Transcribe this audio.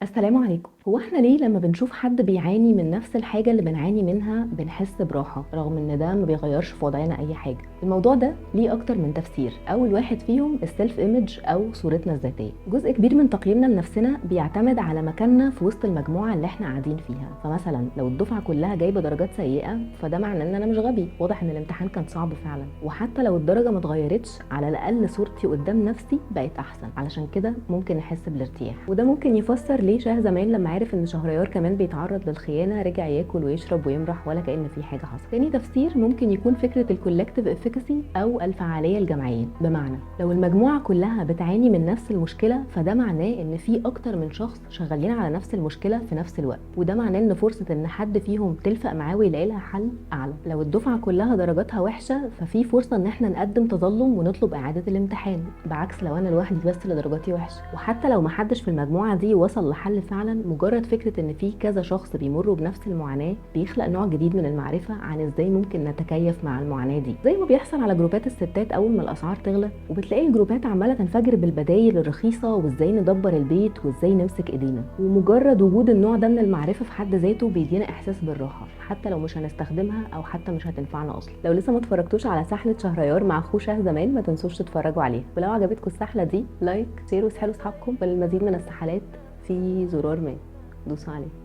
السلام عليكم. هو احنا ليه لما بنشوف حد بيعاني من نفس الحاجة اللي بنعاني منها بنحس براحة رغم ان ده ما بيغيرش في وضعنا اي حاجة؟ الموضوع ده ليه اكتر من تفسير. اول واحد فيهم السيلف ايمج او صورتنا الذاتية. جزء كبير من تقييمنا لنفسنا بيعتمد على مكاننا في وسط المجموعة اللي احنا قاعدين فيها. فمثلا لو الدفعة كلها جايبة درجات سيئة فده معناه ان انا مش غبي، واضح ان الامتحان كان صعب فعلا. وحتى لو الدرجة ما اتغيرتش على الاقل صورتي قدام نفسي بقت احسن، علشان كده ممكن احس بالارتياح. وده ممكن يفسر ليه شاه زمان لما عرف ان شهريار كمان بيتعرض للخيانه رجع ياكل ويشرب ويمرح ولا كأن في حاجه حصلت. تاني تفسير ممكن يكون فكره الكولكتيف افيكاسي او الفعاليه الجماعيه، بمعنى لو المجموعه كلها بتعاني من نفس المشكله فده معناه ان في اكتر من شخص شغالين على نفس المشكله في نفس الوقت، وده معناه ان فرصه ان حد فيهم تلفق معاه ويلاقي لها حل اعلى. لو الدفعه كلها درجاتها وحشه ففي فرصه ان احنا نقدم تظلم ونطلب اعاده الامتحان، بعكس لو انا لوحدي بس اللي درجاتي وحشه. وحتى لو محدش في المجموعه دي وصل لحل فعلا، مجرد فكره ان في كذا شخص بيمروا بنفس المعاناه بيخلق نوع جديد من المعرفه عن ازاي ممكن نتكيف مع المعاناه دي. زي ما بيحصل على جروبات الستات اول ما الاسعار تغلى وبتلاقي الجروبات عماله تنفجر بالبدايل الرخيصه وازاي ندبر البيت وازاي نمسك ايدينا. ومجرد وجود النوع ده من المعرفه في حد ذاته بيدينا احساس بالراحه، حتى لو مش هنستخدمها او حتى مش هتنفعنا اصلا. لو لسه ما اتفرجتوش على سحله شهريار مع اخوه شاه زمان ما تنسوش تتفرجوا عليها. ولو عجبتكم السحله دي لايك شير واسحلوا اصحابكم. وللمزيد من السحلات في زرار ما دوسوا عليه.